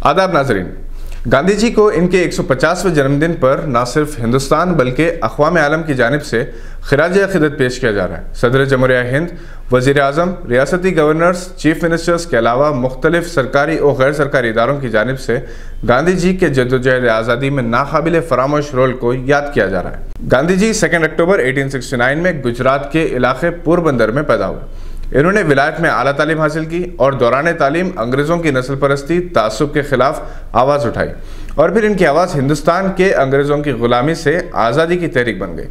आदाब नाजरीन, गांधी जी को इनके 150वें जन्मदिन पर न सिर्फ हिंदुस्तान बल्कि अक़वाम आलम की जानिब से खिराज अक़ीदत पेश किया जा रहा है। सदर जमहूरिया हिंद, वज़ीर आज़म, रियासती गवर्नर्स, चीफ मिनिस्टर्स के अलावा मुख्तलिफ सरकारी और गैर सरकारी इदारों की जानिब से गांधी जी के जद्दोजहद आज़ादी में नाकाबिल फरामोश रोल को याद किया जा रहा है। गांधी जी 2 अक्टूबर 1869 में गुजरात के इलाके पोरबंदर में पैदा हुए। इन्होंने विलायत में आला तालीम हासिल की और दौरान तालीम अंग्रेज़ों की नस्ल परस्ती तासुब के खिलाफ आवाज़ उठाई और फिर इनकी आवाज़ हिंदुस्तान के अंग्रेज़ों की ग़ुलामी से आज़ादी की तहरीक बन गई।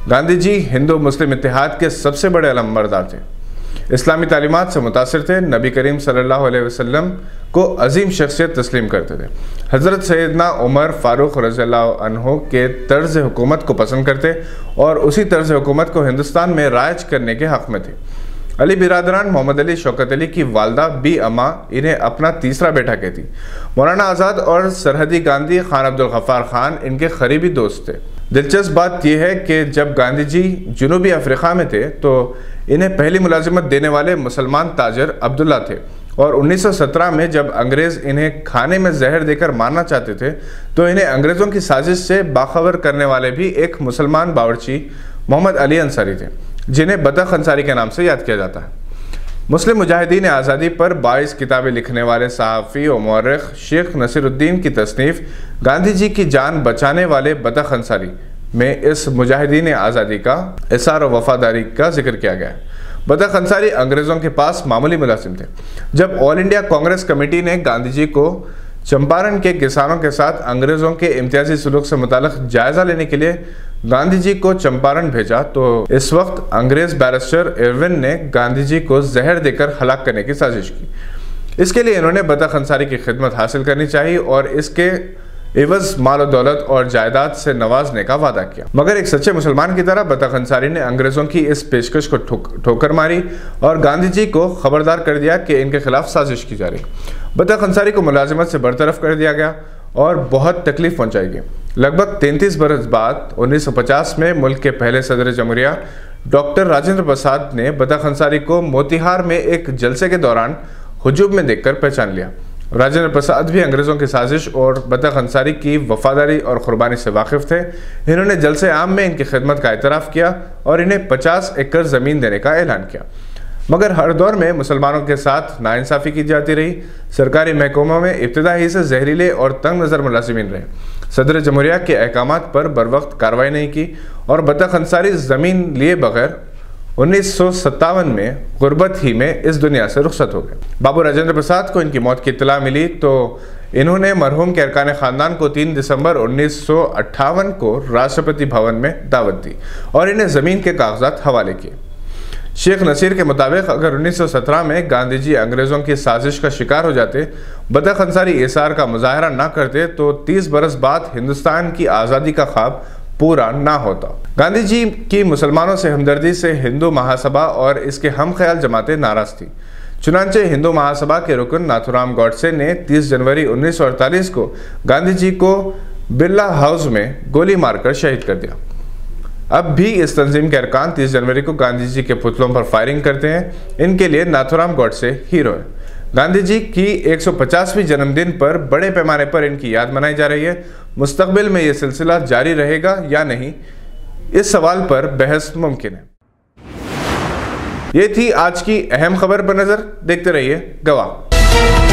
गांधी जी हिंदू मुस्लिम इत्तेहाद के सबसे बड़े अलमबरदार थे। इस्लामी तालीमात से मुतासिर थे। नबी करीम सल्लल्लाहु अलैहि वसल्लम को अजीम शख्सियत तस्लीम करते थे। हज़रत सैयदना उमर फारूक रज़ियल्लाहु अन्हु के तर्ज़ हुकूमत को पसंद करते और उसी तर्ज़ हुकूमत को हिंदुस्तान में राइज करने के हक़ में थे। अली बिरादरान मोहम्मद अली शौकत अली की वालदा बी अम्मा इन्हें अपना तीसरा बेटा कहती। मौलाना आज़ाद और सरहदी गांधी खान अब्दुल गफ्फार खान इनके करीबी दोस्त थे। दिलचस्प बात यह है कि जब गांधी जी जनूबी अफ्रीका में थे तो इन्हें पहली मुलाजिमत देने वाले मुसलमान ताजर अब्दुल्ला थे और 1917 में जब अंग्रेज़ इन्हें खाने में जहर देकर मारना चाहते थे तो इन्हें अंग्रेज़ों की साजिश से बाखबर करने वाले भी एक मुसलमान बावर्ची मोहम्मद अली अंसारी थे, जिन्हें बतख अंसारी के नाम से याद किया जाता है। मुस्लिम मुजाहिदीन आज़ादी पर 22 किताबें लिखने वाले सहाफ़ी और मौरख़ शेख नसीरुद्दीन की तसनीफ़ गांधी जी की जान बचाने वाले बतख अंसारी में इस मुजाहिदीन आज़ादी का इसार और वफादारी का जिक्र किया गया है। बतख अंसारी अंग्रेज़ों के पास मामूली मुलाजिम थे। जब ऑल इंडिया कांग्रेस कमेटी ने गांधी जी को चंपारण के किसानों के साथ अंग्रेज़ों के इम्तियाजी सलूक से मुताल्लिक़ जायज़ा लेने के लिए गांधी जी को चंपारण भेजा तो इस वक्त अंग्रेज़ बैरिस्टर इरविन ने गांधी जी को जहर देकर हलाक करने की साजिश की। इसके लिए इन्होंने बतख अंसारी की खिदमत हासिल करनी चाहिए और इसके एवज़ माल और दौलत और जायदाद से नवाजने का वादा किया। मगर एक सच्चे मुसलमान की तरह बतख अंसारी ने अंग्रेज़ों की इस पेशकश को ठोकर मारी और गांधी जी को खबरदार कर दिया कि इनके खिलाफ साजिश की जा रही। बतख अंसारी को मुलाजिमत से बरतरफ कर दिया गया और बहुत तकलीफ पहुंचाई गई। लगभग 33 बरस बाद 1950 में मुल्क के पहले सदर जमहूरिया डॉक्टर राजेंद्र प्रसाद ने बतख अंसारी को मोतिहार में एक जलसे के दौरान हुजूम में देखकर पहचान लिया। राजेंद्र प्रसाद भी अंग्रेज़ों की साजिश और बतख अंसारी की वफादारी और कुर्बानी से वाकिफ़ थे। इन्होंने जलसे आम में इनकी खिदमत का एतराफ़ किया और इन्हें 50 एकड़ ज़मीन देने का ऐलान किया। मगर हर दौर में मुसलमानों के साथ नाइंसाफ़ी की जाती रही। सरकारी महकमों में इब्तिदा ही से जहरीले और तंग नज़र मुलाजिमीन रहे। सदर जमहूरिया के अहकामात पर बरवक्त कार्रवाई नहीं की और बतख अंसारी ज़मीन लिए बगैर 1957 में गुर्बत ही में इस दुनिया से रुखसत हो गए। बाबू राजेंद्र प्रसाद को इनकी मौत की इत्तला मिली तो इन्होंने मरहूम के अरकान ख़ानदान को 3 दिसंबर 1958 को राष्ट्रपति भवन में दावत दी और इन्हें ज़मीन के कागजात हवाले किए। शेख नसीर के मुताबिक अगर 1917 में गांधी जी अंग्रेज़ों की साजिश का शिकार हो जाते, बतख अंसारी इसार का मुजाहरा ना करते तो 30 बरस बाद हिंदुस्तान की आज़ादी का ख्वाब पूरा ना होता। गांधी जी की मुसलमानों से हमदर्दी से हिंदू महासभा और इसके हम ख्याल जमातें नाराज़ थी। चुनांचे हिंदू महासभा के रुकन नाथूराम गॉडसे ने 30 जनवरी 1948 को गांधी जी को बिरला हाउस में गोली मारकर शहीद कर दिया। अब भी इस तंजीम के अरकान 30 जनवरी को गांधी जी के पुतलों पर फायरिंग करते हैं। इनके लिए नाथूराम गॉडसे हीरो है। गांधी जी की 150वीं जन्मदिन पर बड़े पैमाने पर इनकी याद मनाई जा रही है। मुस्तकबिल में ये सिलसिला जारी रहेगा या नहीं, इस सवाल पर बहस मुमकिन है। ये थी आज की अहम खबर पर नज़र। देखते रहिए गवाह।